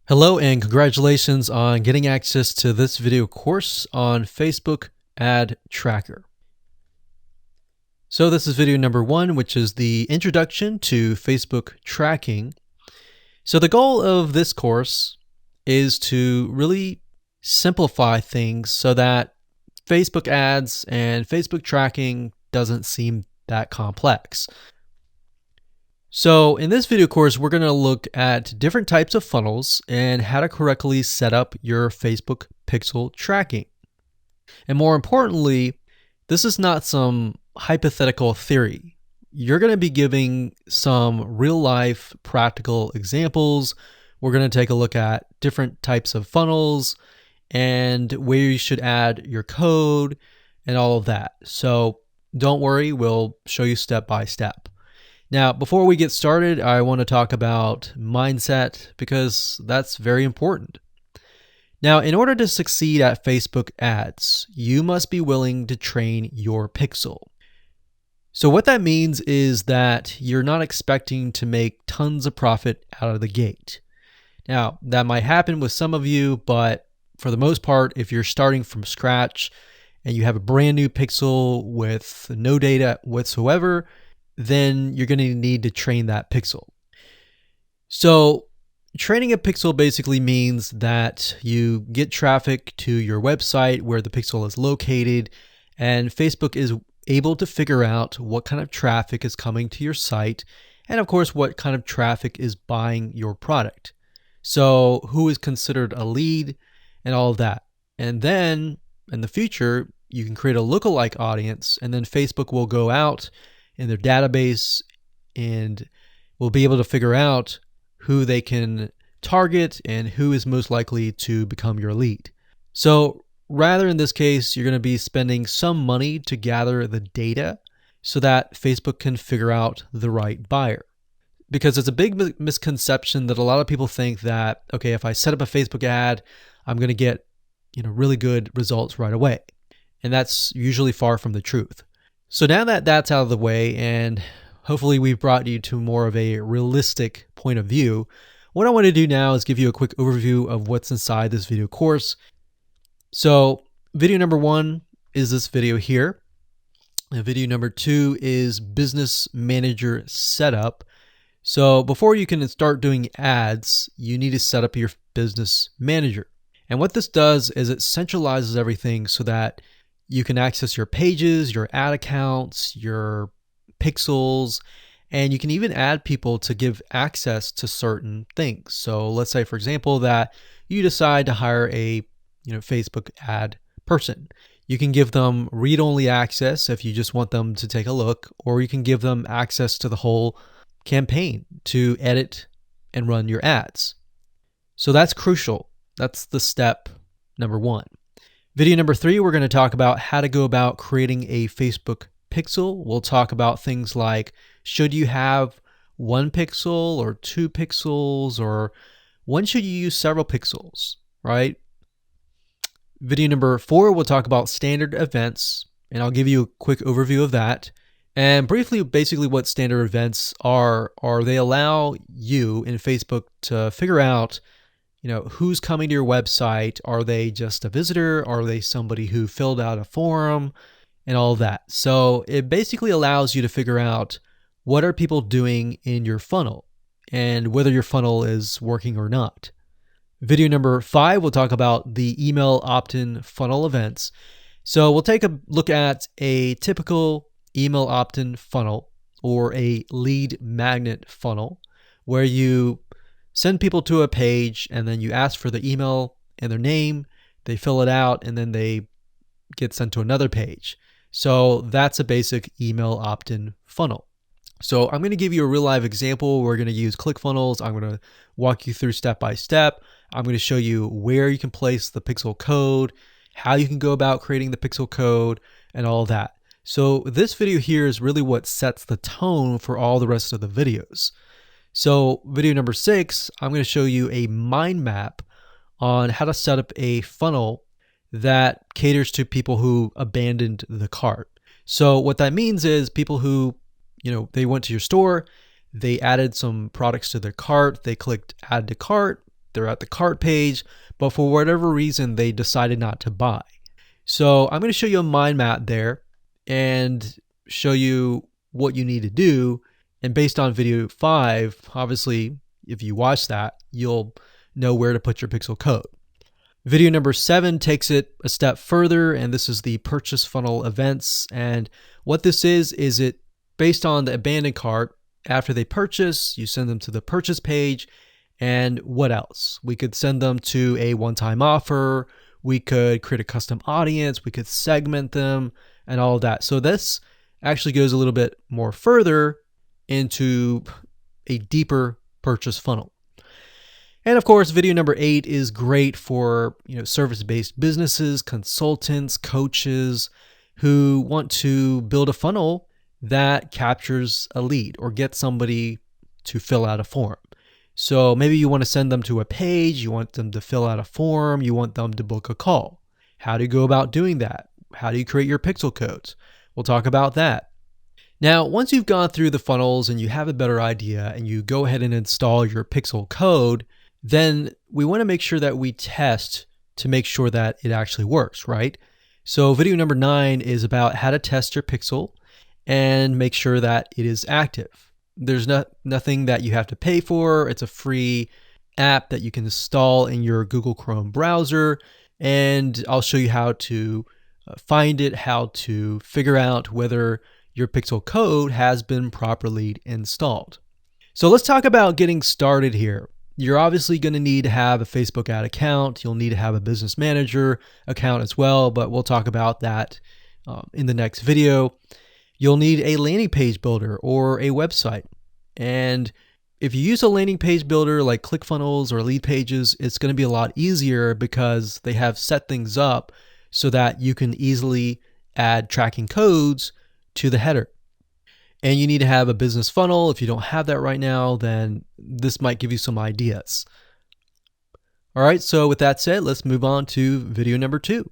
Hello and congratulations on getting access to this video course on Facebook Ad Tracker. So this is video number 1, which is the introduction to Facebook tracking. So the goal of this course is to really simplify things so that Facebook ads and Facebook tracking doesn't seem that complex. So in this video course, we're going to look at different types of funnels and how to correctly set up your Facebook pixel tracking. And more importantly, this is not some hypothetical theory. You're going to be giving some real life practical examples. We're going to take a look at different types of funnels and where you should add your code and all of that. So don't worry, we'll show you step by step. Now, before we get started, I want to talk about mindset because that's very important. Now, in order to succeed at Facebook ads, you must be willing to train your pixel. So what that means is that you're not expecting to make tons of profit out of the gate. Now, that might happen with some of you, but for the most part, if you're starting from scratch and you have a brand new pixel with no data whatsoever, then you're going to need to train that pixel. So training a pixel basically means that you get traffic to your website where the pixel is located, and Facebook is able to figure out what kind of traffic is coming to your site, and of course, what kind of traffic is buying your product. So who is considered a lead and all of that. And then in the future, you can create a lookalike audience, and then Facebook will go out in their database and will be able to figure out who they can target and who is most likely to become your lead. So rather in this case, you're going to be spending some money to gather the data so that Facebook can figure out the right buyer. Because it's a big misconception that a lot of people think that, okay, if I set up a Facebook ad, I'm going to get, really good results right away. And that's usually far from the truth. So now that that's out of the way, and hopefully we've brought you to more of a realistic point of view, what I want to do now is give you a quick overview of what's inside this video course. So video number 1 is this video here. And video number 2 is Business Manager Setup. So before you can start doing ads, you need to set up your Business Manager. And what this does is it centralizes everything so that you can access your pages, your ad accounts, your pixels, and you can even add people to give access to certain things. So let's say, for example, that you decide to hire a Facebook ad person. You can give them read-only access if you just want them to take a look, or you can give them access to the whole campaign to edit and run your ads. So that's crucial. That's the step number 1. Video number 3, we're going to talk about how to go about creating a Facebook pixel. We'll talk about things like, should you have 1 pixel or 2 pixels, or when should you use several pixels, right? Video number 4, we'll talk about standard events, and I'll give you a quick overview of that. And briefly, basically what standard events are they allow you in Facebook to figure out who's coming to your website. Are they just a visitor? Are they somebody who filled out a form and all of that? So it basically allows you to figure out what are people doing in your funnel and whether your funnel is working or not. Video number 5, we'll talk about the email opt-in funnel events. So we'll take a look at a typical email opt-in funnel or a lead magnet funnel where you send people to a page and then you ask for the email and their name, they fill it out, and then they get sent to another page. So that's a basic email opt-in funnel. So I'm going to give you a real live example. We're going to use ClickFunnels. I'm going to walk you through step by step. I'm going to show you where you can place the pixel code, how you can go about creating the pixel code, and all that. So this video here is really what sets the tone for all the rest of the videos. So video number 6, I'm going to show you a mind map on how to set up a funnel that caters to people who abandoned the cart. So what that means is people who, they went to your store, they added some products to their cart, they clicked add to cart, they're at the cart page, but for whatever reason, they decided not to buy. So I'm going to show you a mind map there and show you what you need to do. And based on video 5, obviously, if you watch that, you'll know where to put your pixel code. Video number 7 takes it a step further, and this is the purchase funnel events. And what this is it based on the abandoned cart. After they purchase, you send them to the purchase page. And what else? We could send them to a one-time offer. We could create a custom audience. We could segment them and all of that. So this actually goes a little bit more further into a deeper purchase funnel. And of course, video number 8 is great for, service-based businesses, consultants, coaches who want to build a funnel that captures a lead or gets somebody to fill out a form. So maybe you want to send them to a page, you want them to fill out a form, you want them to book a call. How do you go about doing that? How do you create your pixel codes? We'll talk about that. Now, once you've gone through the funnels and you have a better idea and you go ahead and install your pixel code, then we want to make sure that we test to make sure that it actually works, right? So video number 9 is about how to test your pixel and make sure that it is active. There's nothing that you have to pay for. It's a free app that you can install in your Google Chrome browser, and I'll show you how to find it, how to figure out whether your pixel code has been properly installed. So let's talk about getting started here. You're obviously going to need to have a Facebook ad account. You'll need to have a business manager account as well, but we'll talk about that in the next video. You'll need a landing page builder or a website. And if you use a landing page builder like ClickFunnels or Lead Pages, it's going to be a lot easier because they have set things up so that you can easily add tracking codes to the header. And you need to have a business funnel. If you don't have that right now, then this might give you some ideas. All right, so with that said, let's move on to video number 2.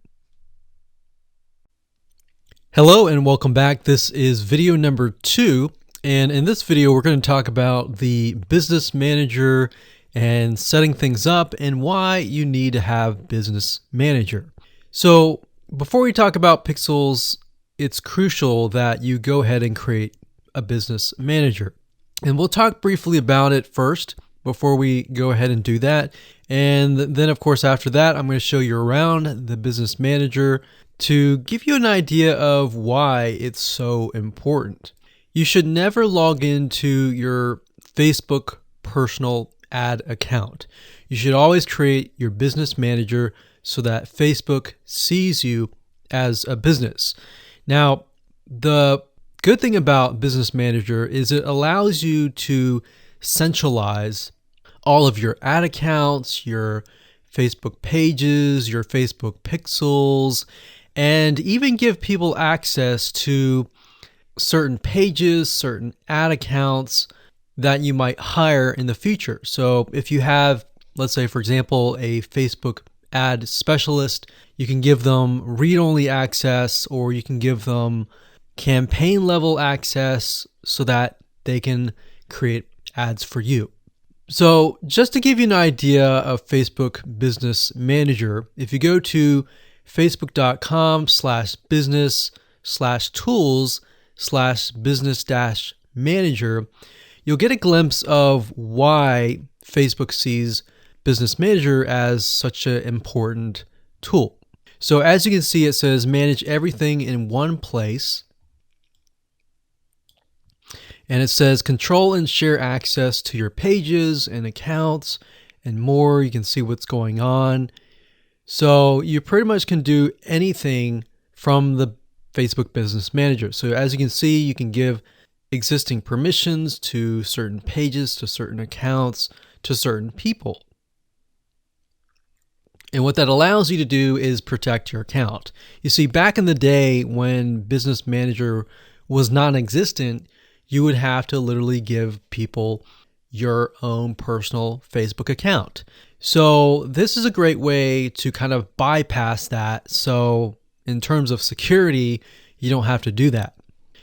Hello and welcome back. This is video number 2. And in this video, we're going to talk about the business manager and setting things up and why you need to have business manager. So before we talk about pixels, it's crucial that you go ahead and create a business manager. And we'll talk briefly about it first before we go ahead and do that. And then of course, after that, I'm going to show you around the business manager to give you an idea of why it's so important. You should never log into your Facebook personal ad account. You should always create your business manager so that Facebook sees you as a business. Now, the good thing about Business Manager is it allows you to centralize all of your ad accounts, your Facebook pages, your Facebook pixels, and even give people access to certain pages, certain ad accounts that you might hire in the future. So if you have, let's say, for example, a Facebook ad specialist, you can give them read-only access, or you can give them campaign level access so that they can create ads for you. So just to give you an idea of Facebook Business Manager, if you go to facebook.com/business/tools/business-manager, you'll get a glimpse of why Facebook sees Business Manager as such an important tool. So as you can see, it says manage everything in one place. And it says control and share access to your pages and accounts and more. You can see what's going on. So you pretty much can do anything from the Facebook Business Manager. So as you can see, you can give existing permissions to certain pages, to certain accounts, to certain people. And what that allows you to do is protect your account. You see, back in the day when Business Manager was non-existent, you would have to literally give people your own personal Facebook account. So this is a great way to kind of bypass that. So in terms of security, you don't have to do that.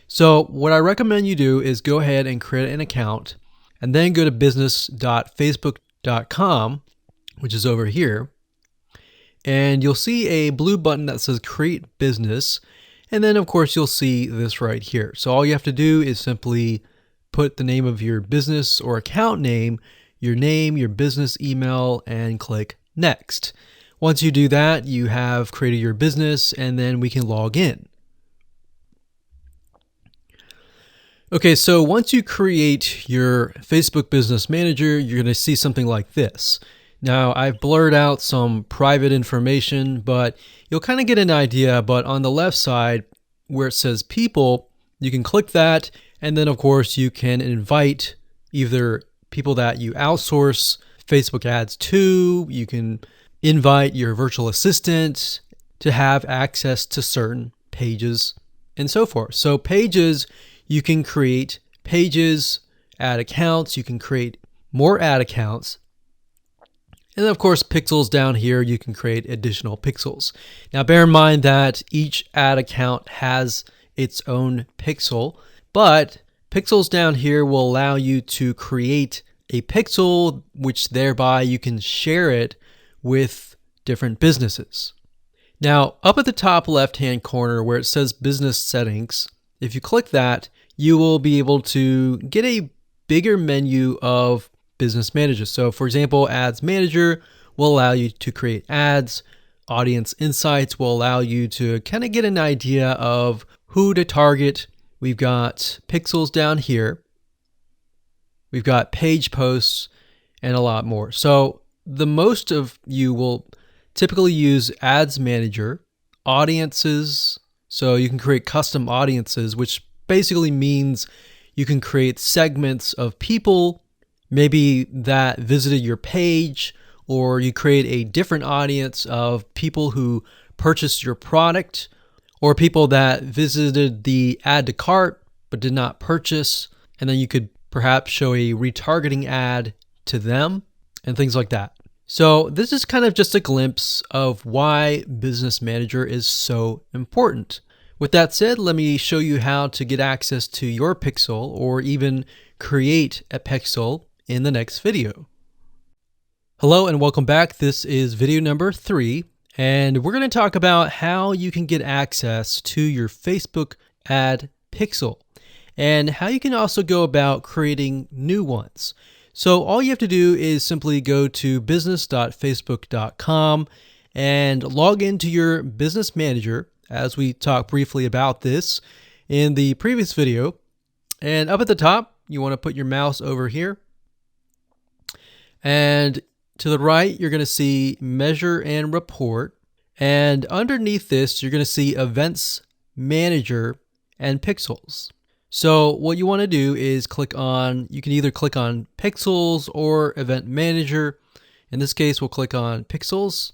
So what I recommend you do is go ahead and create an account and then go to business.facebook.com, which is over here. And you'll see a blue button that says Create Business. And then, of course, you'll see this right here. So all you have to do is simply put the name of your business or account name, your business email, and click Next. Once you do that, you have created your business, and then we can log in. Okay, so once you create your Facebook Business Manager, you're going to see something like this. Now, I've blurred out some private information, but you'll kind of get an idea. But on the left side, where it says People, you can click that, and then, of course, you can invite either people that you outsource Facebook ads to. You can invite your virtual assistant to have access to certain pages and so forth. So pages, you can create pages, add accounts, you can create more ad accounts. And then, of course, pixels down here, you can create additional pixels. Now, bear in mind that each ad account has its own pixel, but pixels down here will allow you to create a pixel, which thereby you can share it with different businesses. Now, up at the top left-hand corner where it says Business Settings, if you click that, you will be able to get a bigger menu of business managers. So, for example, Ads Manager will allow you to create ads. Audience Insights will allow you to kind of get an idea of who to target. We've got pixels down here. We've got page posts and a lot more. So the most of you will typically use Ads Manager, audiences. So you can create custom audiences, which basically means you can create segments of people, maybe that visited your page, or you create a different audience of people who purchased your product, or people that visited the add to cart but did not purchase. And then you could perhaps show a retargeting ad to them and things like that. So this is kind of just a glimpse of why Business Manager is so important. With that said, let me show you how to get access to your pixel or even create a pixel in the next video. Hello and welcome back. This is video number 3, and we're going to talk about how you can get access to your Facebook ad pixel and how you can also go about creating new ones. So all you have to do is simply go to business.facebook.com and log into your business manager, as we talked briefly about this in the previous video. And up at the top, you want to put your mouse over here. And to the right, you're going to see Measure and Report. And underneath this, you're going to see Events Manager and Pixels. So what you want to do is you can either click on Pixels or Event Manager. In this case, we'll click on Pixels.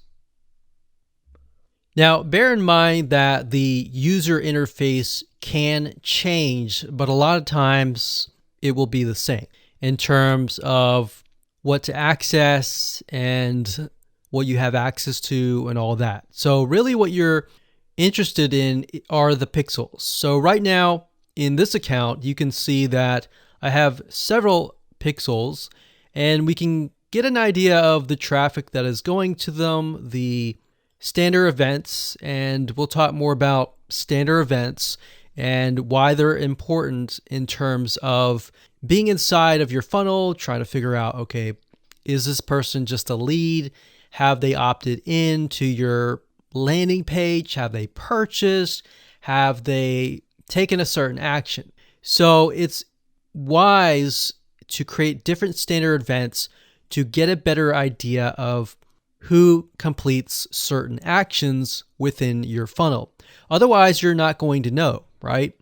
Now, bear in mind that the user interface can change, but a lot of times it will be the same in terms of what to access and what you have access to and all that. So really what you're interested in are the pixels. So right now in this account, you can see that I have several pixels, and we can get an idea of the traffic that is going to them, the standard events, and we'll talk more about standard events and why they're important in terms of being inside of your funnel, trying to figure out, okay, is this person just a lead? Have they opted in to your landing page? Have they purchased? Have they taken a certain action? So it's wise to create different standard events to get a better idea of who completes certain actions within your funnel. Otherwise, you're not going to know, right?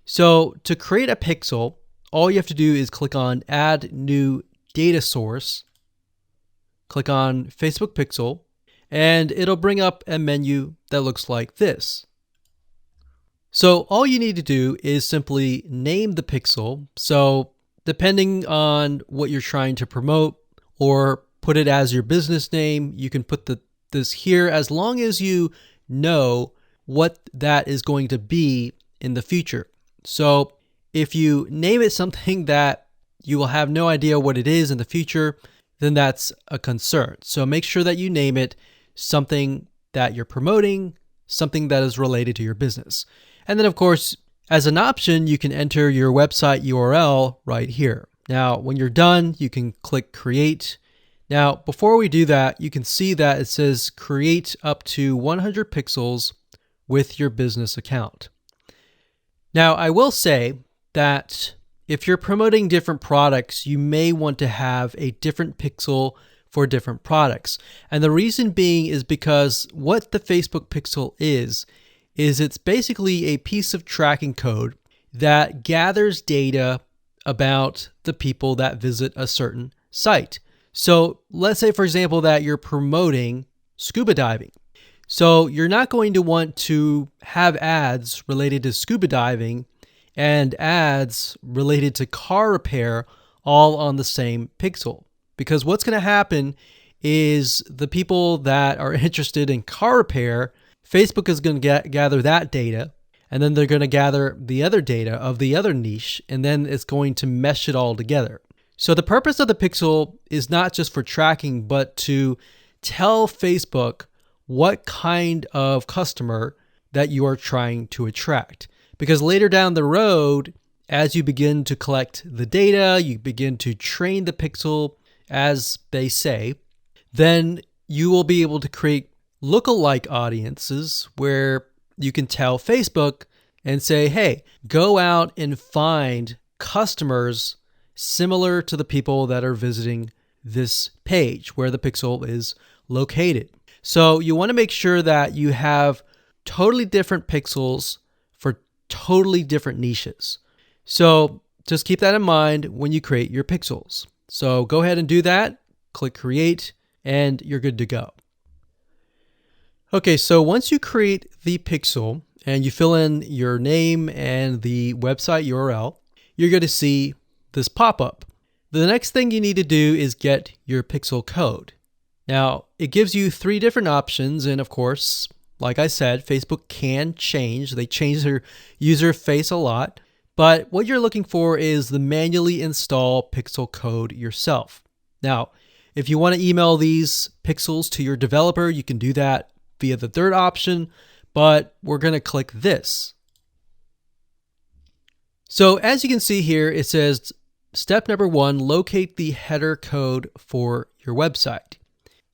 So to create a pixel, all you have to do is click on Add New Data Source, click on Facebook Pixel, and it'll bring up a menu that looks like this. So all you need to do is simply name the pixel. So depending on what you're trying to promote, or put it as your business name, you can put this here as long as you know what that is going to be in the future. So if you name it something that you will have no idea what it is in the future, then that's a concern. So make sure that you name it something that you're promoting, something that is related to your business. And then of course, as an option, you can enter your website URL right here. Now, when you're done, you can click create. Now, before we do that, you can see that it says create up to 100 pixels with your business account. Now, I will say that if you're promoting different products, you may want to have a different pixel for different products. And the reason being is because what the Facebook pixel is it's basically a piece of tracking code that gathers data about the people that visit a certain site. So let's say, for example, that you're promoting scuba diving. So you're not going to want to have ads related to scuba diving and ads related to car repair all on the same pixel. Because what's going to happen is the people that are interested in car repair, Facebook is going to gather that data, and then they're going to gather the other data of the other niche, and then it's going to mesh it all together. So the purpose of the pixel is not just for tracking, but to tell Facebook what kind of customer that you are trying to attract. Because later down the road, as you begin to collect the data, you begin to train the pixel, as they say, then you will be able to create lookalike audiences where you can tell Facebook and say, hey, go out and find customers similar to the people that are visiting this page where the pixel is located. So you want to make sure that you have totally different pixels for totally different niches. So just keep that in mind when you create your pixels. So go ahead and do that, click create, and you're good to go. Okay, so once you create the pixel and you fill in your name and the website URL, you're going to see this pop-up. The next thing you need to do is get your pixel code. Now, it gives you 3 different options, and of course, like I said, Facebook can change. They change their user face a lot, but what you're looking for is the manually install pixel code yourself. Now, if you want to email these pixels to your developer, you can do that via the 3rd option, but we're going to click this. So as you can see here, it says step number 1, locate the header code for your website.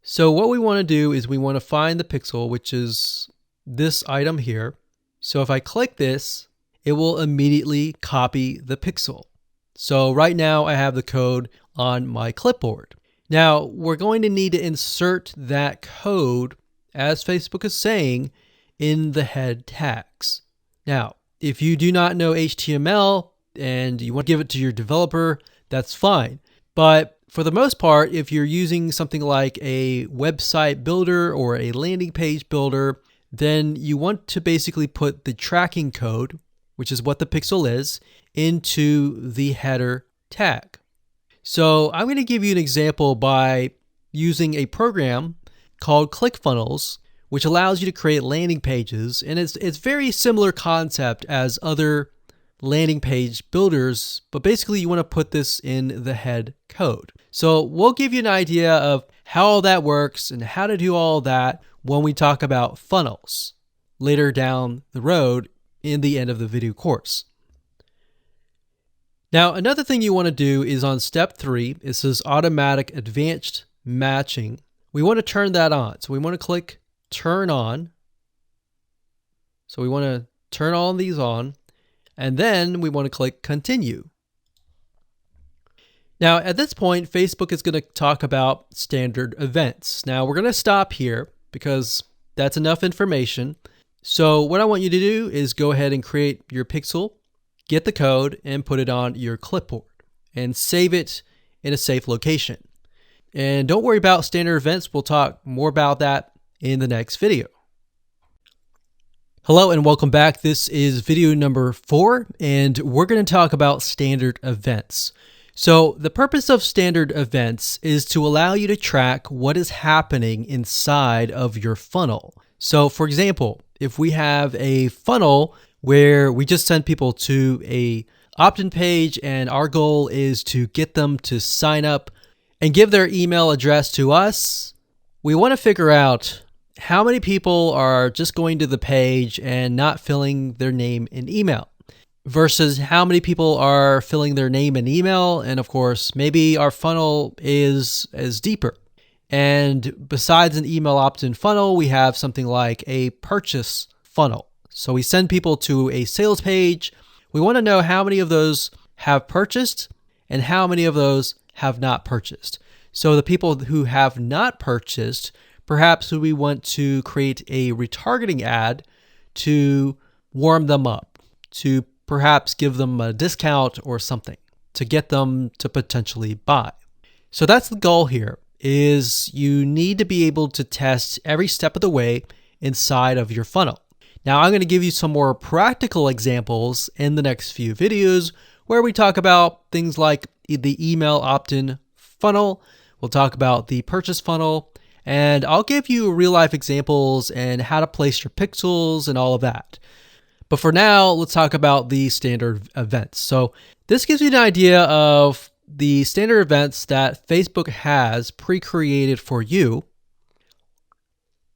So what we want to do is we want to find the pixel, which is this item here. So if I click this, it will immediately copy the pixel. So right now I have the code on my clipboard. Now we're going to need to insert that code, as Facebook is saying, in the head tags. Now, if you do not know HTML and you want to give it to your developer, that's fine. But for the most part, if you're using something like a website builder or a landing page builder, then you want to basically put the tracking code, which is what the pixel is, into the header tag. So I'm going to give you an example by using a program called ClickFunnels, which allows you to create landing pages. And it's very similar concept as other landing page builders, but basically you want to put this in the head code. So we'll give you an idea of how all that works and how to do all that when we talk about funnels later down the road in the end of the video course. Now, another thing you want to do is on step 3, it says automatic advanced matching. We want to turn that on. So we want to click turn on. So we want to turn all these on, and then we want to click continue. Now, at this point, Facebook is going to talk about standard events. Now, we're going to stop here because that's enough information. So what I want you to do is go ahead and create your pixel, get the code, and put it on your clipboard and save it in a safe location. And don't worry about standard events. We'll talk more about that in the next video. Hello and welcome back. This is video number 4, and we're going to talk about standard events. So the purpose of standard events is to allow you to track what is happening inside of your funnel. So for example, if we have a funnel where we just send people to a opt-in page and our goal is to get them to sign up and give their email address to us, we want to figure out how many people are just going to the page and not filling their name and email versus how many people are filling their name and email. And of course, maybe our funnel is deeper. And besides an email opt-in funnel, we have something like a purchase funnel. So we send people to a sales page. We want to know how many of those have purchased and how many of those have not purchased. So the people who have not purchased, perhaps we want to create a retargeting ad to warm them up, to perhaps give them a discount or something to get them to potentially buy. So that's the goal here, is you need to be able to test every step of the way inside of your funnel. Now, I'm going to give you some more practical examples in the next few videos where we talk about things like the email opt-in funnel. We'll talk about the purchase funnel, and I'll give you real-life examples and how to place your pixels and all of that. But for now, let's talk about the standard events. So this gives you an idea of the standard events that Facebook has pre-created for you.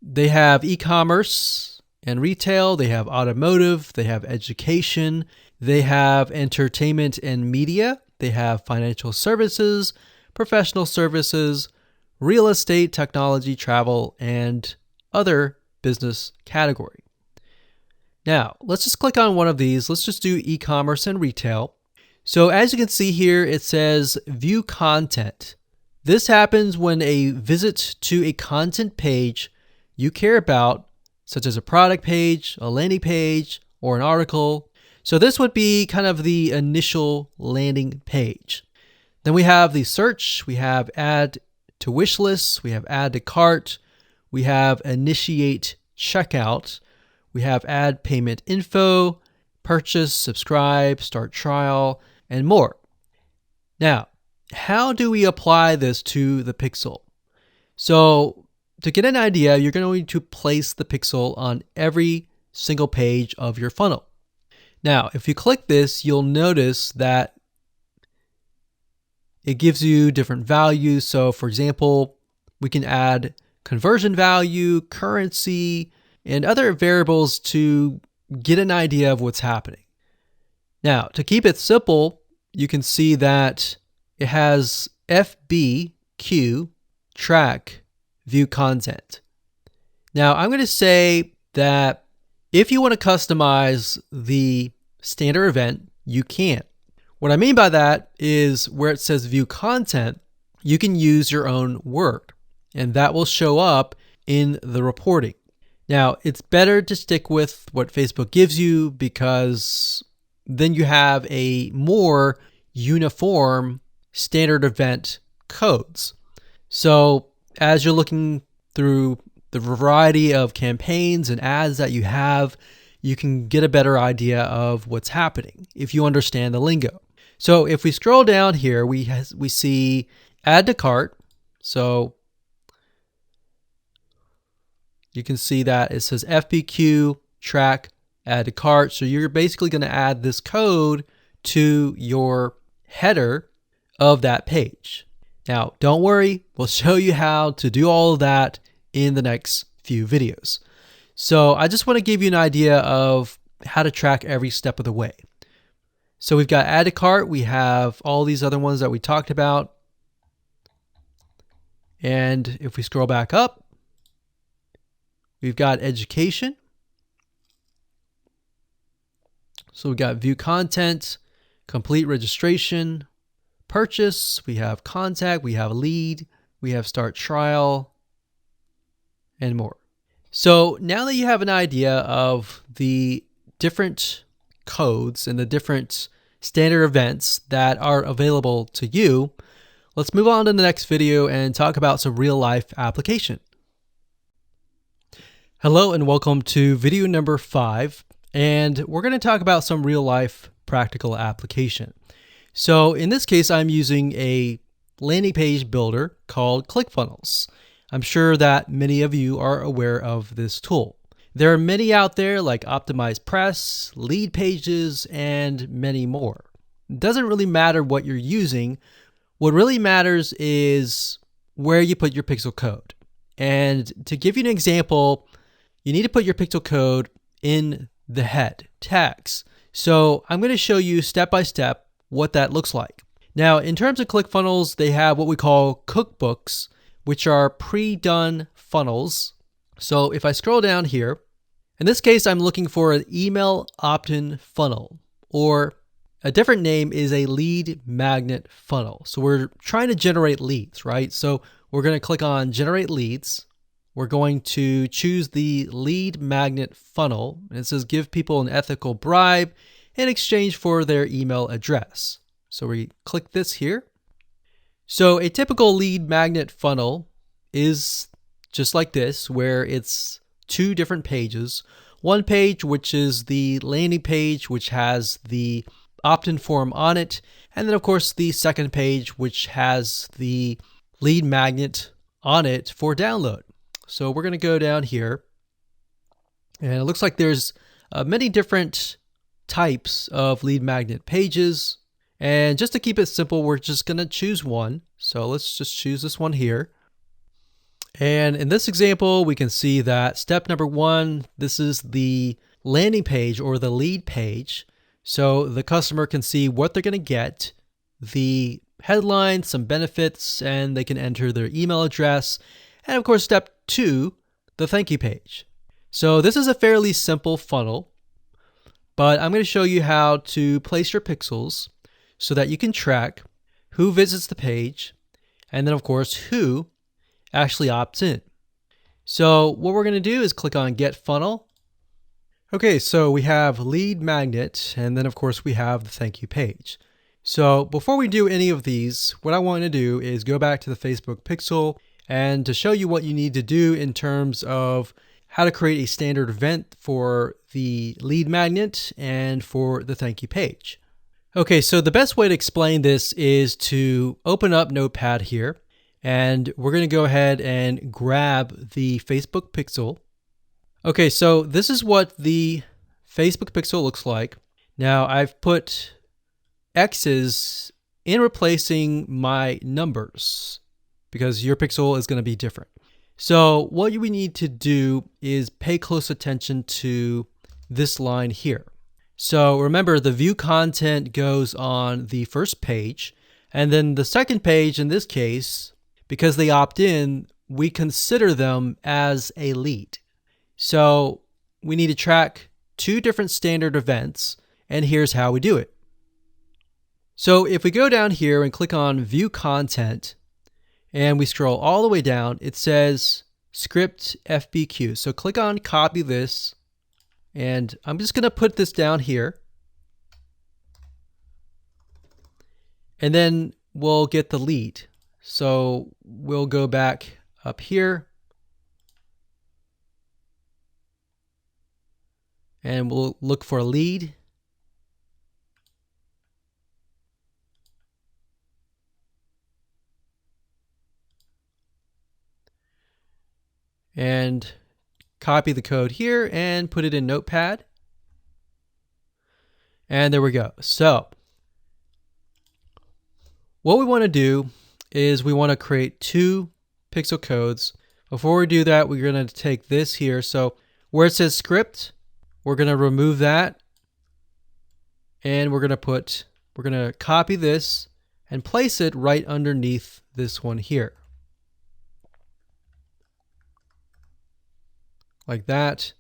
They have e-commerce and retail, they have automotive, they have education, they have entertainment and media, they have financial services, professional services, real estate, technology, travel, and other business category. Now, let's just click on one of these. Let's just do e-commerce and retail. So as you can see here, it says view content. This happens when a visit to a content page you care about, such as a product page, a landing page, or an article. So this would be kind of the initial landing page. Then we have the search, we have add to wish lists, we have add to cart, we have initiate checkout, we have add payment info, purchase, subscribe, start trial, and more. Now, how do we apply this to the pixel? So to get an idea, you're going to place the pixel on every single page of your funnel. Now, if you click this, you'll notice that it gives you different values. So for example, we can add conversion value, currency, and other variables to get an idea of what's happening. Now, to keep it simple, you can see that it has FBQ, track, view content. Now, I'm going to say that if you want to customize the standard event, you can. What I mean by that is where it says view content, you can use your own word, and that will show up in the reporting. Now, it's better to stick with what Facebook gives you because then you have a more uniform standard event codes. So as you're looking through the variety of campaigns and ads that you have, you can get a better idea of what's happening if you understand the lingo. So if we scroll down here, we see add to cart. So you can see that it says FBQ, track, add to cart. So you're basically going to add this code to your header of that page. Now, don't worry, we'll show you how to do all of that in the next few videos. So I just want to give you an idea of how to track every step of the way. So we've got add to cart, we have all these other ones that we talked about. And if we scroll back up, we've got education. So we've got view content, complete registration, purchase, we have contact, we have lead, we have start trial, and more. So now that you have an idea of the different codes and the different standard events that are available to you, let's move on to the next video and talk about some real life application. Hello and welcome to video number 5, and we're going to talk about some real life practical application. So in this case, I'm using a landing page builder called ClickFunnels. I'm sure that many of you are aware of this tool. There are many out there like Optimized Press, Lead Pages, and many more. It doesn't really matter what you're using. What really matters is where you put your pixel code. And to give you an example, you need to put your pixel code in the head tags. So I'm going to show you step by step what that looks like. Now, in terms of ClickFunnels, they have what we call cookbooks, which are pre-done funnels. So if I scroll down here, in this case, I'm looking for an email opt-in funnel, or a different name is a lead magnet funnel. So we're trying to generate leads, right? So we're going to click on generate leads. We're going to choose the lead magnet funnel. And it says give people an ethical bribe in exchange for their email address. So we click this here. So a typical lead magnet funnel is just like this, where it's two different pages. One page, which is the landing page, which has the opt-in form on it. And then of course the second page, which has the lead magnet on it for download. So we're going to go down here, and it looks like there's many different types of lead magnet pages. And just to keep it simple, we're just going to choose one. So let's just choose this one here. And in this example, we can see that step number one, this is the landing page or the lead page. So the customer can see what they're going to get, the headline, some benefits, and they can enter their email address. And of course, step two, the thank you page. So this is a fairly simple funnel, but I'm going to show you how to place your pixels so that you can track who visits the page, and then of course, who actually opts in. So what we're going to do is click on Get Funnel. Okay, so we have lead magnet, and then of course we have the thank you page. So before we do any of these, what I want to do is go back to the Facebook pixel and to show you what you need to do in terms of how to create a standard event for the lead magnet and for the thank you page. Okay, so the best way to explain this is to open up Notepad here, and we're going to go ahead and grab the Facebook pixel. Okay, so this is what the Facebook pixel looks like. Now I've put X's in replacing my numbers because your pixel is going to be different. So what we need to do is pay close attention to this line here. So remember, the view content goes on the first page, and then the second page in this case, because they opt in, we consider them as a lead. So we need to track two different standard events, and here's how we do it. So if we go down here and click on view content, and we scroll all the way down, it says script FBQ. So click on copy this, and I'm just going to put this down here. And then we'll get the lead. So we'll go back up here, and we'll look for a lead. And copy the code here and put it in Notepad. And there we go. So what we want to do is we want to create two pixel codes. Before we do that, we're going to take this here. So where it says script, we're going to remove that. And we're going to copy this and place it right underneath this one here. Like that.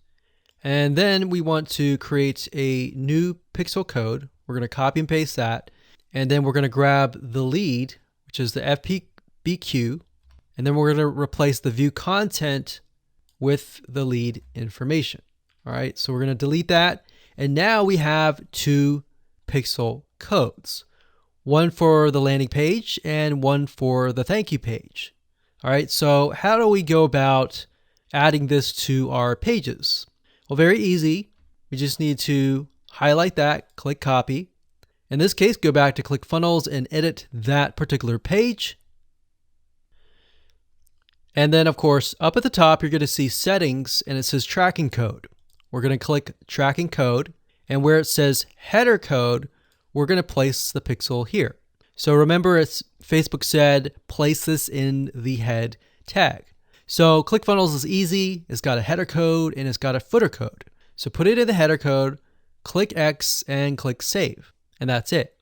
And then we want to create a new pixel code. We're going to copy and paste that. And then we're going to grab the lead, which is the FBQ. And then we're going to replace the view content with the lead information. All right, so we're going to delete that. And now we have two pixel codes, one for the landing page and one for the thank you page. All right, so how do we go about adding this to our pages? Well, very easy. We just need to highlight that, click copy. In this case, go back to ClickFunnels and edit that particular page. And then, of course, up at the top, you're going to see settings, and it says tracking code. We're going to click tracking code, and where it says header code, we're going to place the pixel here. So remember, it's Facebook said, place this in the head tag. So ClickFunnels is easy. It's got a header code and it's got a footer code. So put it in the header code, click X and click save, and that's it.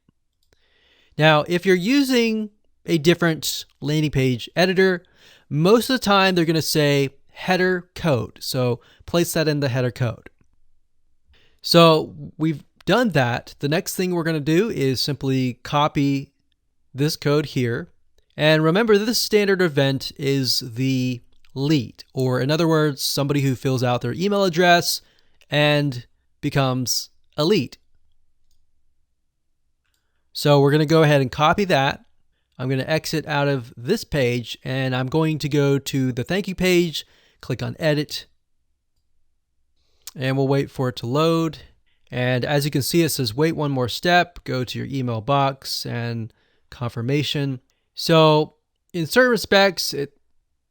Now, if you're using a different landing page editor, most of the time they're going to say header code. So place that in the header code. So we've done that. The next thing we're going to do is simply copy this code here. And remember, this standard event is the lead, or in other words, somebody who fills out their email address and becomes a lead. So we're going to go ahead and copy that. I'm going to exit out of this page and I'm going to go to the thank you page, click on edit, and we'll wait for it to load. And as you can see, it says wait one more step, go to your email box and confirmation. So in certain respects,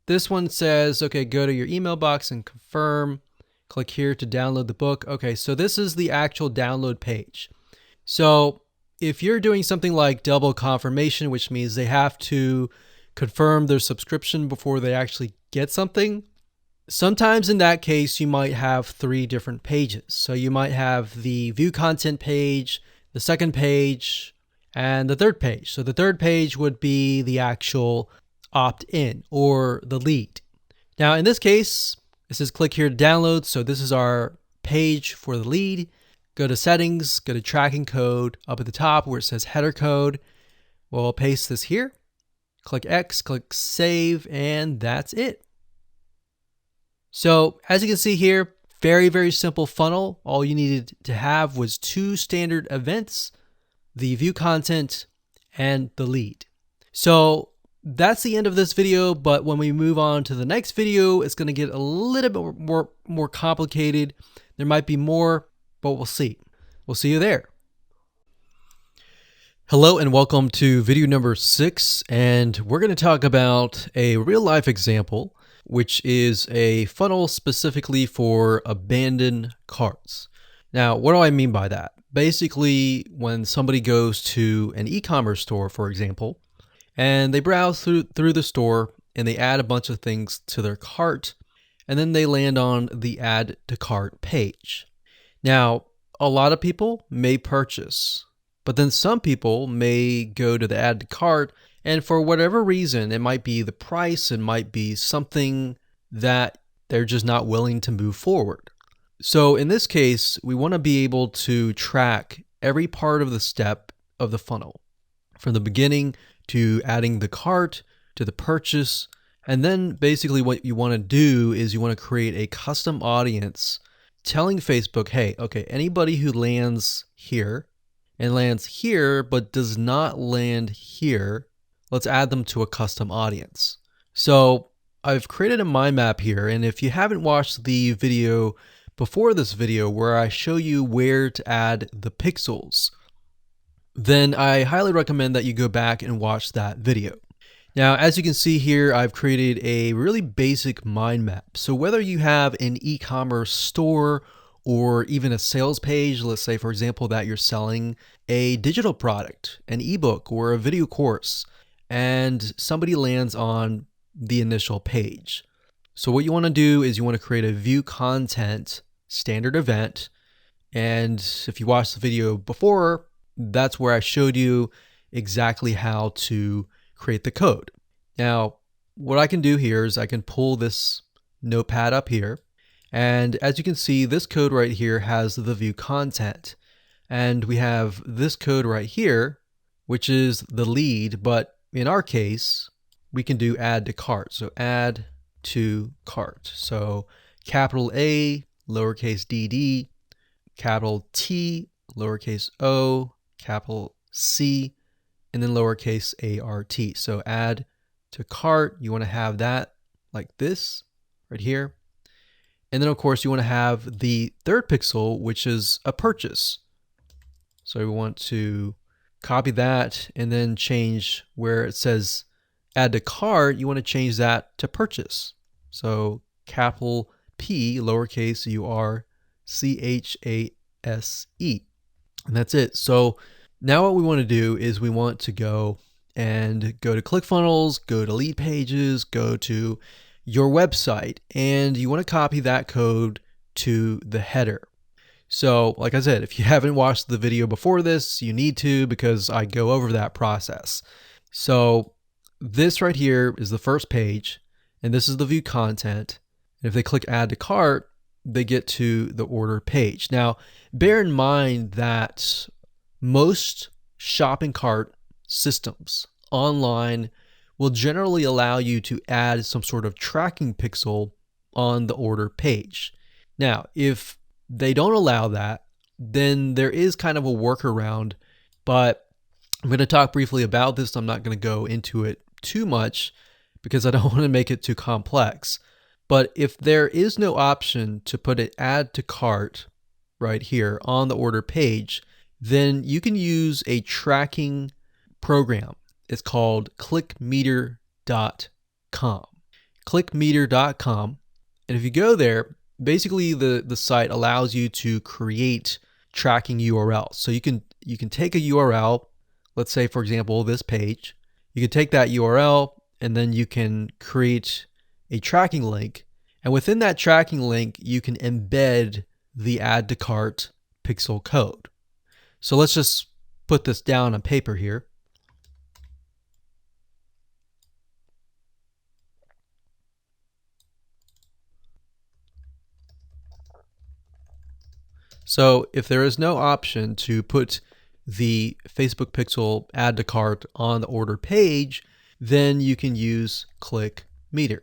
this one says, okay, go to your email box and confirm. Click here to download the book. Okay, so this is the actual download page. So if you're doing something like double confirmation, which means they have to confirm their subscription before they actually get something, sometimes in that case, you might have 3 different pages. So you might have the view content page, the second page, and the third page. So the third page would be the actual opt-in or the lead. Now in this case, it says click here to download. So this is our page for the lead. Go to settings, go to tracking code up at the top where it says header code. We'll paste this here. Click X, click save, and that's it. So as you can see here, very, very simple funnel. All you needed to have was 2 standard events, the view content and the lead. So that's the end of this video, but when we move on to the next video, it's going to get a little bit more complicated. There might be more, but we'll see. We'll see you there. Hello and welcome to video number 6, and we're going to talk about a real life example, which is a funnel specifically for abandoned carts. Now, what do I mean by that? Basically, when somebody goes to an e-commerce store, for example, and they browse through the store and they add a bunch of things to their cart, and then they land on the add to cart page. Now, a lot of people may purchase, but then some people may go to the add to cart, and for whatever reason, it might be the price, it might be something that they're just not willing to move forward. So in this case, we want to be able to track every part of the step of the funnel, from the beginning to adding the cart to the purchase. And then basically what you want to do is you want to create a custom audience telling Facebook, hey, okay, anybody who lands here and lands here but does not land here, let's add them to a custom audience. So I've created a mind map here, and if you haven't watched the video before this video where I show you where to add the pixels, then I highly recommend that you go back and watch that video. Now, as you can see here, I've created a really basic mind map. So whether you have an e-commerce store or even a sales page, let's say, for example, that you're selling a digital product, an ebook or a video course, and somebody lands on the initial page. So what you want to do is you want to create a view content standard event. And if you watched the video before, that's where I showed you exactly how to create the code. Now, what I can do here is I can pull this notepad up here. And as you can see, this code right here has the view content. And we have this code right here, which is the lead. But in our case, we can do add to cart. So add to cart. So capital A, lowercase dd, capital T, lowercase o, capital C, and then lowercase art. So add to cart, you want to have that like this right here. And then of course you want to have the third pixel, which is a purchase. So we want to copy that and then change where it says add to cart, you want to change that to purchase. So capital P, lowercase urchase. And that's it. So Now what we want to do is we want to go to ClickFunnels, go to lead pages, go to your website, and you want to copy that code to the header. So like I said, if you haven't watched the video before this, you need to, because I go over that process. So this right here is the first page, and this is the view content. And if they click add to cart, they get to the order page. Now, bear in mind that most shopping cart systems online will generally allow you to add some sort of tracking pixel on the order page. Now, if they don't allow that, then there is kind of a workaround, but I'm going to talk briefly about this. I'm not going to go into it too much because I don't want to make it too complex. But if there is no option to put an add to cart right here on the order page, then you can use a tracking program. It's called clickmeter.com. Clickmeter.com. And if you go there, basically the site allows you to create tracking URLs. So you can take a URL, let's say for example this page. You can take that URL and then you can create a tracking link. And within that tracking link, you can embed the add to cart pixel code. So let's just put this down on paper here. So if there is no option to put the Facebook pixel add to cart on the order page, then you can use ClickMeter.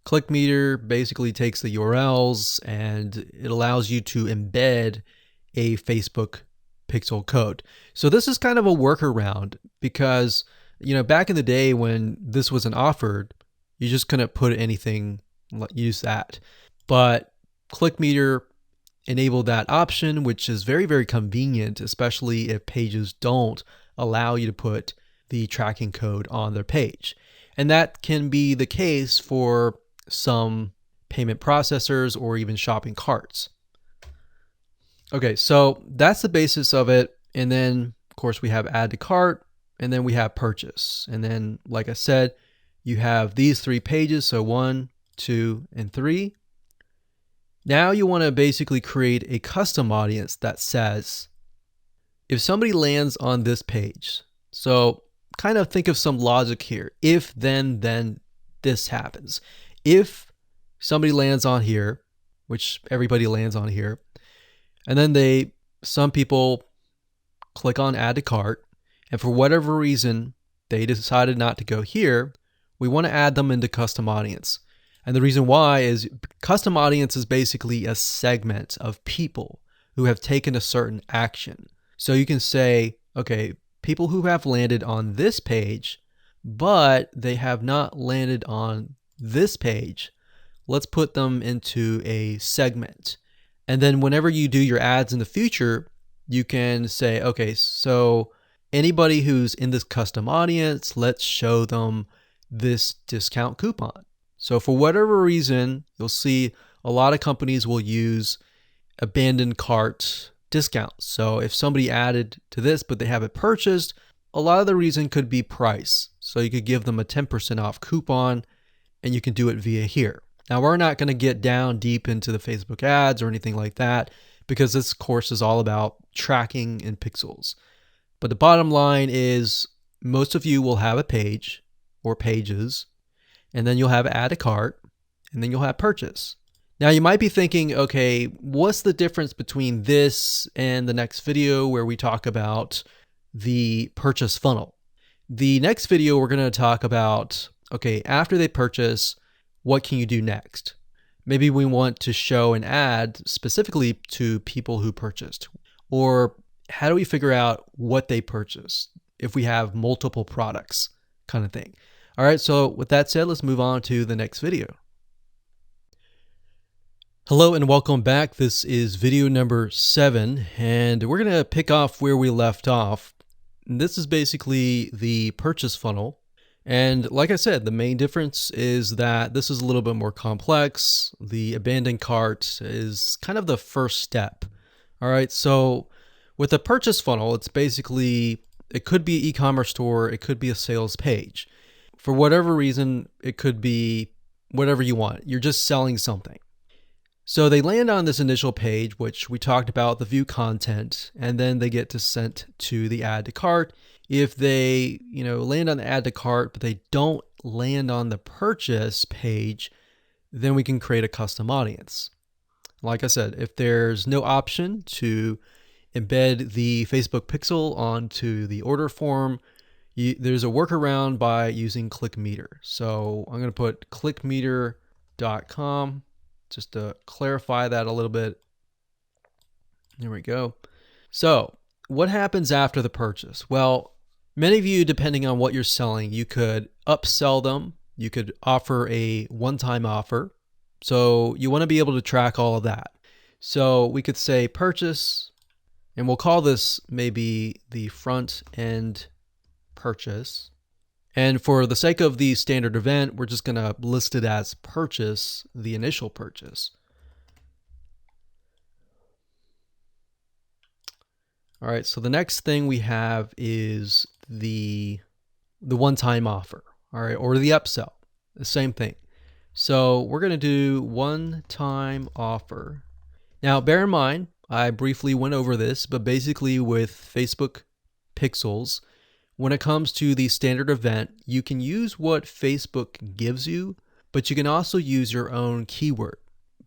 ClickMeter basically takes the URLs and it allows you to embed a Facebook pixel code. So this is kind of a workaround because, back in the day when this wasn't offered, you just couldn't put anything, use that. But ClickMeter enabled that option, which is very, very convenient, especially if pages don't allow you to put the tracking code on their page. And that can be the case for some payment processors or even shopping carts. Okay, so that's the basis of it. And then, of course, we have add to cart, and then we have purchase. And then, like I said, you have these three pages, so 1, 2, and 3. Now you want to basically create a custom audience that says, if somebody lands on this page, so kind of think of some logic here. If then this happens. If somebody lands on here, which everybody lands on here, and then some people click on add to cart, and for whatever reason, they decided not to go here, we want to add them into custom audience. And the reason why is custom audience is basically a segment of people who have taken a certain action. So you can say, okay, people who have landed on this page, but they have not landed on this page, let's put them into a segment. And then whenever you do your ads in the future, you can say, okay, so anybody who's in this custom audience, let's show them this discount coupon. So for whatever reason, you'll see a lot of companies will use abandoned cart discounts. So if somebody added to this, but they haven't purchased, a lot of the reason could be price. So you could give them a 10% off coupon and you can do it via here. Now we're not going to get down deep into the Facebook ads or anything like that because this course is all about tracking in pixels. But the bottom line is most of you will have a page or pages, and then you'll have add to cart, and then you'll have purchase. Now you might be thinking, okay, what's the difference between this and the next video where we talk about the purchase funnel? The next video we're going to talk about, okay, after they purchase, what can you do next? Maybe we want to show an ad specifically to people who purchased. Or how do we figure out what they purchased if we have multiple products kind of thing? All right, so with that said, let's move on to the next video. Hello and welcome back. This is video number 7, and we're going to pick off where we left off. This is basically the purchase funnel. And like I said, the main difference is that this is a little bit more complex. The abandoned cart is kind of the first step. All right, so with the purchase funnel, it's basically It could be an e-commerce store. It could be a sales page. For whatever reason, it could be whatever you want. You're just selling something. So they land on this initial page, which we talked about, the view content, and then they get to sent to the add to cart. If they, land on the add to cart, but they don't land on the purchase page, then we can create a custom audience. Like I said, if there's no option to embed the Facebook pixel onto the order form, there's a workaround by using ClickMeter. So I'm going to put clickmeter.com just to clarify that a little bit. There we go. So what happens after the purchase? Well, many of you, depending on what you're selling, you could upsell them. You could offer a one-time offer. So you want to be able to track all of that. So we could say purchase, and we'll call this maybe the front end purchase. And for the sake of the standard event, we're just going to list it as purchase, the initial purchase. All right, so the next thing we have is the one-time offer, all right, or the upsell, the same thing. So we're going to do one-time offer. Now, bear in mind, I briefly went over this, but basically with Facebook pixels, when it comes to the standard event, you can use what Facebook gives you, but you can also use your own keyword.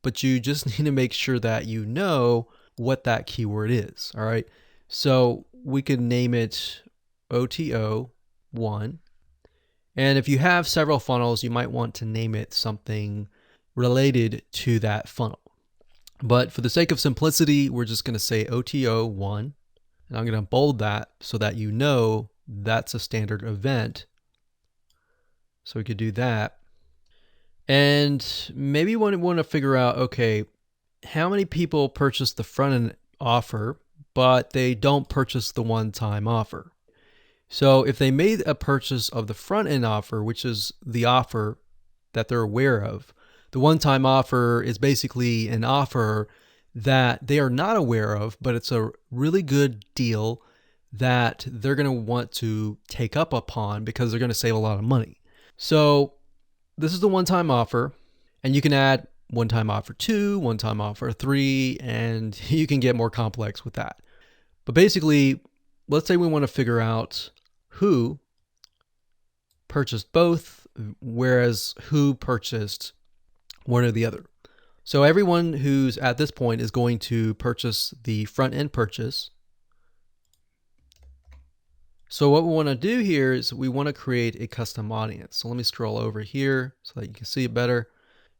But you just need to make sure that you know what that keyword is, all right? So we could name it OTO1. And if you have several funnels, you might want to name it something related to that funnel. But for the sake of simplicity, we're just going to say OTO1. And I'm going to bold that so that you know that's a standard event. So we could do that. And maybe you want to figure out, okay, how many people purchase the front end offer, but they don't purchase the one-time offer? So if they made a purchase of the front end offer, which is the offer that they're aware of, the one-time offer is basically an offer that they are not aware of, but it's a really good deal that they're going to want to take up upon because they're going to save a lot of money. So this is the one-time offer, and you can add one-time offer 2, one-time offer 3, and you can get more complex with that. But basically, let's say we want to figure out who purchased both, whereas who purchased one or the other. So everyone who's at this point is going to purchase the front end purchase. So what we want to do here is we want to create a custom audience. So let me scroll over here so that you can see it better.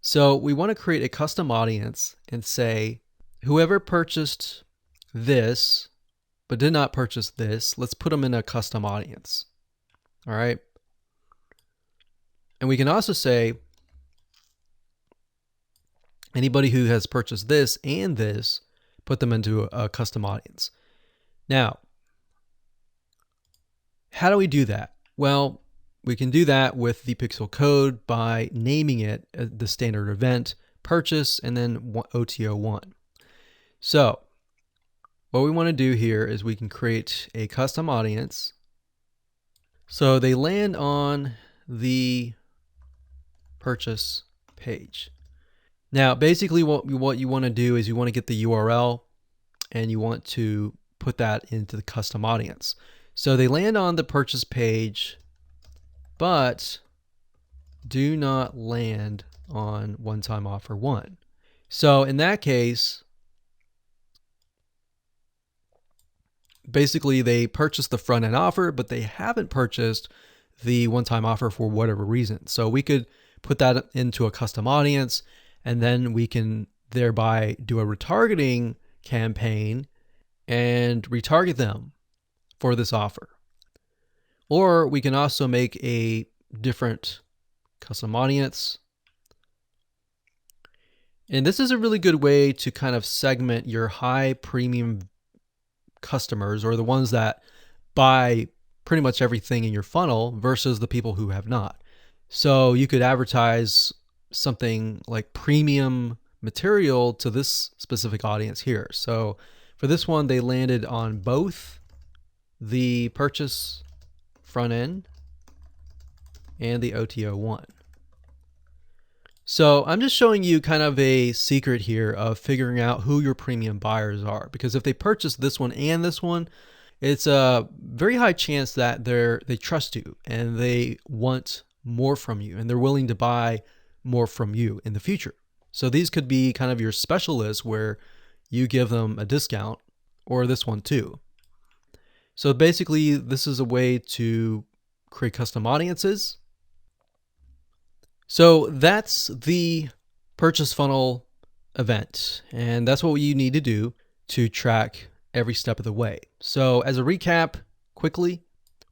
So we want to create a custom audience and say, whoever purchased this but did not purchase this, let's put them in a custom audience. All right. And we can also say, anybody who has purchased this and this, put them into a custom audience. Now, how do we do that? Well, we can do that with the pixel code by naming it the standard event, purchase, and then OTO1. So what we want to do here is we can create a custom audience. So they land on the purchase page. Now, basically what you want to do is you want to get the URL and you want to put that into the custom audience. So they land on the purchase page, but do not land on one-time offer 1. So in that case, basically they purchased the front end offer, but they haven't purchased the one-time offer for whatever reason. So we could put that into a custom audience, and then we can thereby do a retargeting campaign and retarget them for this offer. Or we can also make a different custom audience. And this is a really good way to kind of segment your high premium customers, or the ones that buy pretty much everything in your funnel, versus the people who have not. So you could advertise something like premium material to this specific audience here. So for this one, they landed on both the purchase front end and the OTO1. So I'm just showing you kind of a secret here of figuring out who your premium buyers are, because if they purchase this one and this one, it's a very high chance that they trust you and they want more from you and they're willing to buy more from you in the future. So these could be kind of your specialists where you give them a discount, or this one too. So basically this is a way to create custom audiences. So that's the purchase funnel event, and that's what you need to do to track every step of the way. So as a recap, quickly,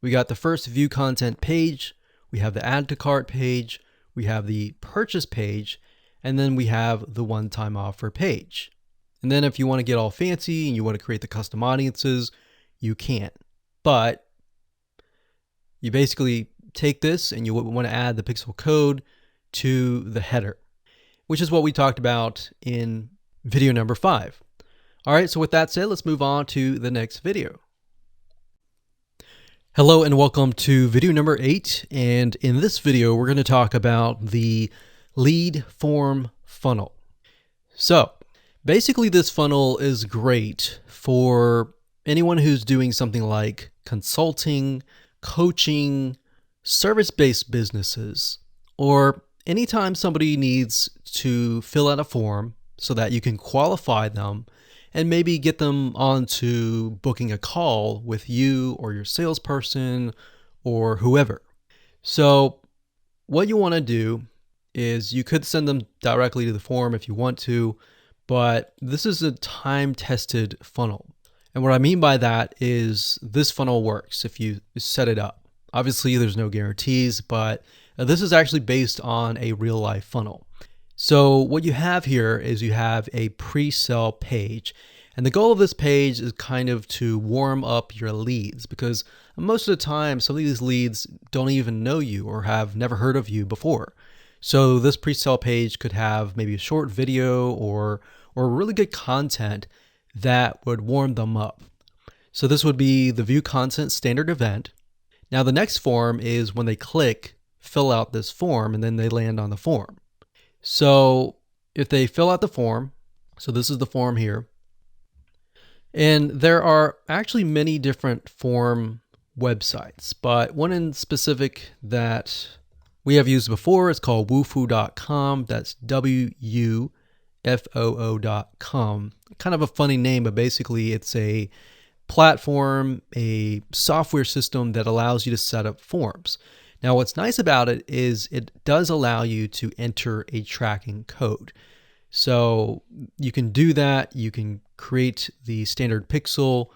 we got the first view content page, we have the add to cart page, we have the purchase page, and then we have the one-time offer page. And then if you want to get all fancy and you want to create the custom audiences, you can. But you basically take this and you want to add the pixel code to the header, which is what we talked about in video number 5. All right, so with that said, let's move on to the next video. Hello and welcome to video number 8. And in this video, we're going to talk about the lead form funnel. So basically this funnel is great for anyone who's doing something like consulting, coaching, service-based businesses, or anytime somebody needs to fill out a form so that you can qualify them and maybe get them onto booking a call with you or your salesperson or whoever. So what you want to do is you could send them directly to the form if you want to, but this is a time-tested funnel. And what I mean by that is this funnel works if you set it up. Obviously, there's no guarantees, but this is actually based on a real-life funnel. So what you have here is you have a pre-sale page. And the goal of this page is kind of to warm up your leads, because most of the time, some of these leads don't even know you or have never heard of you before. So this pre-sale page could have maybe a short video or really good content that would warm them up. So this would be the view content standard event. Now the next form is when they click, fill out this form, and then they land on the form. So if they fill out the form, so this is the form here, and there are actually many different form websites, but one in specific that we have used before is called wufoo.com. That's WUFOO.com. Kind of a funny name, but basically it's a platform, a software system that allows you to set up forms. Now, what's nice about it is it does allow you to enter a tracking code. So you can do that. You can create the standard pixel,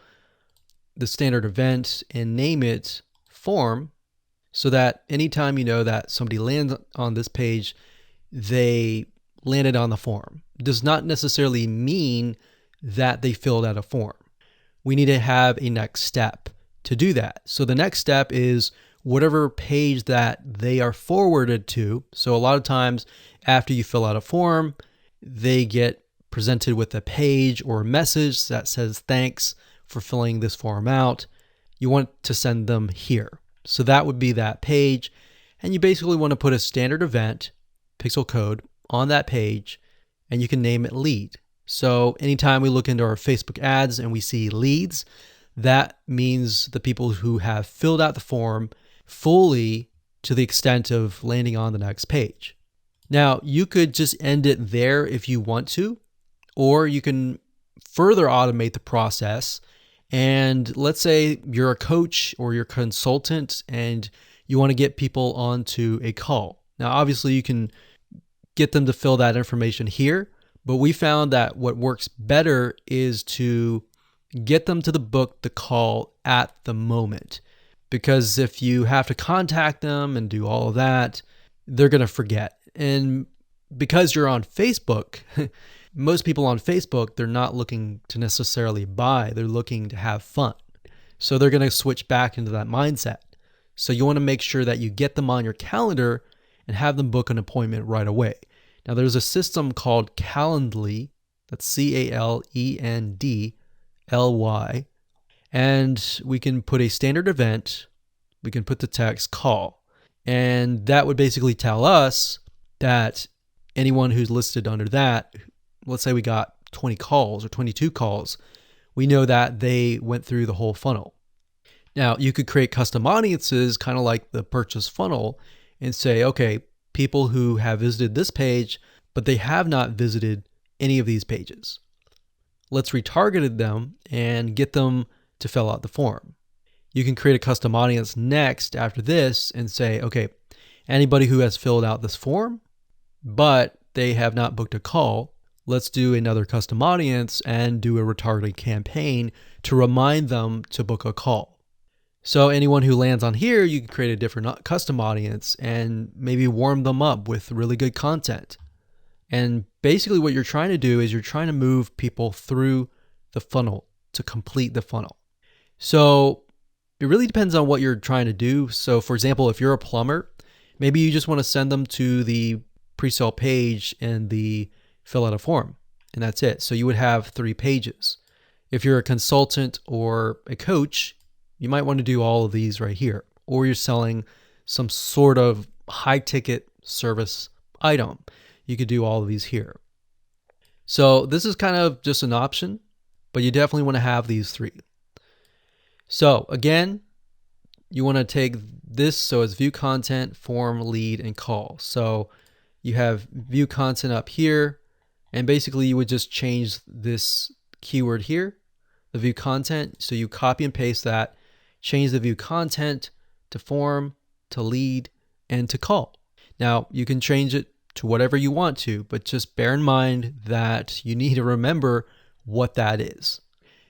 the standard event, and name it form, so that anytime you know that somebody lands on this page, they landed on the form. It does not necessarily mean that they filled out a form. We need to have a next step to do that. So the next step is whatever page that they are forwarded to. So a lot of times after you fill out a form, they get presented with a page or a message that says, thanks for filling this form out. You want to send them here. So that would be that page. And you basically want to put a standard event, pixel code, on that page, and you can name it lead. So anytime we look into our Facebook ads and we see leads, that means the people who have filled out the form fully to the extent of landing on the next page. Now, you could just end it there if you want to, or you can further automate the process. And let's say you're a coach or you're a consultant and you want to get people onto a call. Now, obviously, you can get them to fill that information here, but we found that what works better is to get them to book the call at the moment. Because if you have to contact them and do all of that, they're going to forget. And because you're on Facebook, most people on Facebook, they're not looking to necessarily buy. They're looking to have fun. So they're going to switch back into that mindset. So you want to make sure that you get them on your calendar and have them book an appointment right away. Now there's a system called Calendly, that's Calendly, And we can put a standard event. We can put the text call. And that would basically tell us that anyone who's listed under that, let's say we got 20 calls or 22 calls, we know that they went through the whole funnel. Now, you could create custom audiences, kind of like the purchase funnel, and say, okay, people who have visited this page, but they have not visited any of these pages. Let's retarget them and get them to fill out the form. You can create a custom audience next after this and say, okay, anybody who has filled out this form, but they have not booked a call, let's do another custom audience and do a retargeting campaign to remind them to book a call. So anyone who lands on here, you can create a different custom audience and maybe warm them up with really good content. And basically what you're trying to do is you're trying to move people through the funnel to complete the funnel. So it really depends on what you're trying to do. So for example, if you're a plumber, maybe you just want to send them to the pre-sale page and the fill out a form, and that's it. So you would have 3 pages. If you're a consultant or a coach, you might want to do all of these right here. Or you're selling some sort of high ticket service item, you could do all of these here. So this is kind of just an option, but you definitely want to have these 3. So again, you want to take this, so it's view content, form, lead, and call. So you have view content up here, and basically you would just change this keyword here, the view content. So you copy and paste that, change the view content to form, to lead, and to call. Now you can change it to whatever you want to, but just bear in mind that you need to remember what that is.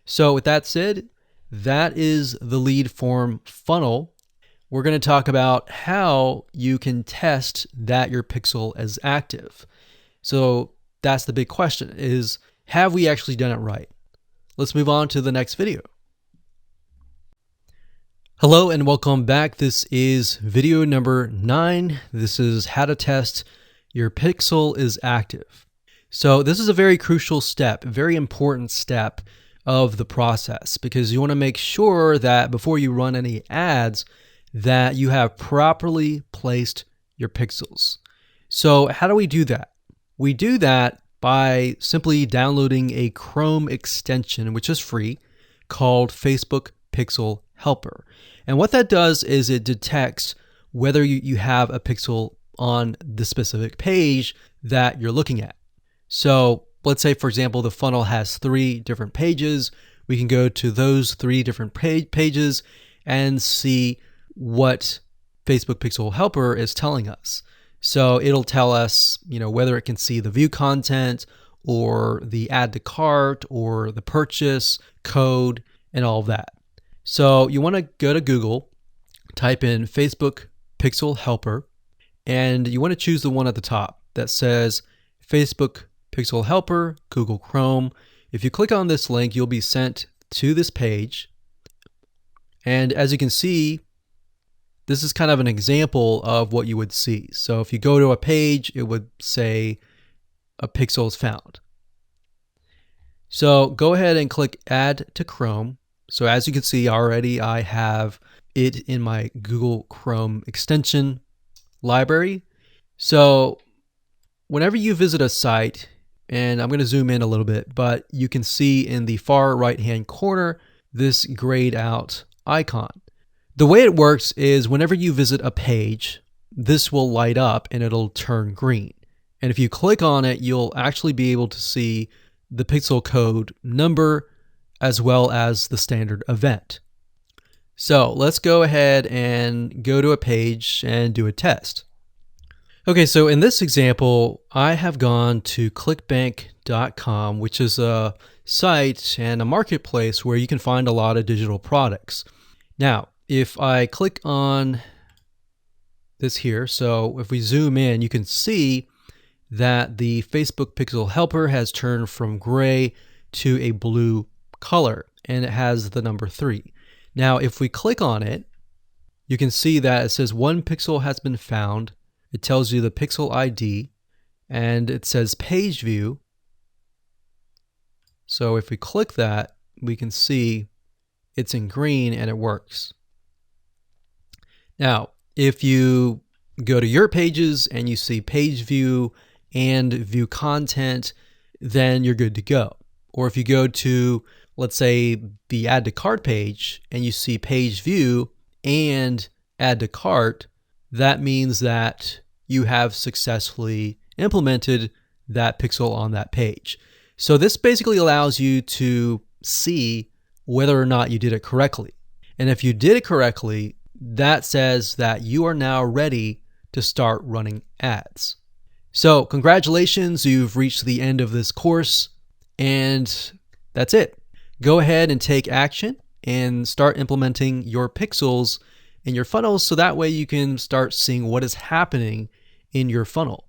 So with that said, that is the lead form funnel. We're going to talk about how you can test that your pixel is active. So that's the big question, is have we actually done it right? Let's move on to the next video. Hello and welcome back. This is video number 9. This is how to test your pixel is active. So this is a very crucial step, a very important step of the process, because you want to make sure that before you run any ads that you have properly placed your pixels. So how do we do that? We do that by simply downloading a Chrome extension, which is free, called Facebook Pixel Helper. And what that does is it detects whether you have a pixel on the specific page that you're looking at. So let's say, for example, the funnel has 3 different pages. We can go to those 3 different pages and see what Facebook Pixel Helper is telling us. So it'll tell us, whether it can see the view content or the add to cart or the purchase code and all of that. So you want to go to Google, type in Facebook Pixel Helper, and you want to choose the one at the top that says Facebook Pixel Helper, Google Chrome. If you click on this link, you'll be sent to this page. And as you can see, this is kind of an example of what you would see. So if you go to a page, it would say a pixel is found. So go ahead and click Add to Chrome. So as you can see already, I have it in my Google Chrome extension library. So whenever you visit a site, and I'm going to zoom in a little bit, but you can see in the far right-hand corner this grayed out icon. The way it works is whenever you visit a page, this will light up and it'll turn green. And if you click on it, you'll actually be able to see the pixel code number as well as the standard event. So let's go ahead and go to a page and do a test. Okay, so in this example, I have gone to clickbank.com, which is a site and a marketplace where you can find a lot of digital products. Now, if I click on this here, so if we zoom in, you can see that the Facebook Pixel Helper has turned from gray to a blue color, and it has the number 3. Now, if we click on it, you can see that it says 1 pixel has been found. It tells you the pixel ID, and it says page view. So if we click that, we can see it's in green and it works. Now, if you go to your pages and you see page view and view content, then you're good to go. Or if you go to, let's say, the add to cart page and you see page view and add to cart, that means that you have successfully implemented that pixel on that page. So this basically allows you to see whether or not you did it correctly. And if you did it correctly, that says that you are now ready to start running ads. So congratulations, you've reached the end of this course, and that's it. Go ahead and take action and start implementing your pixels in your funnels so that way you can start seeing what is happening in your funnel.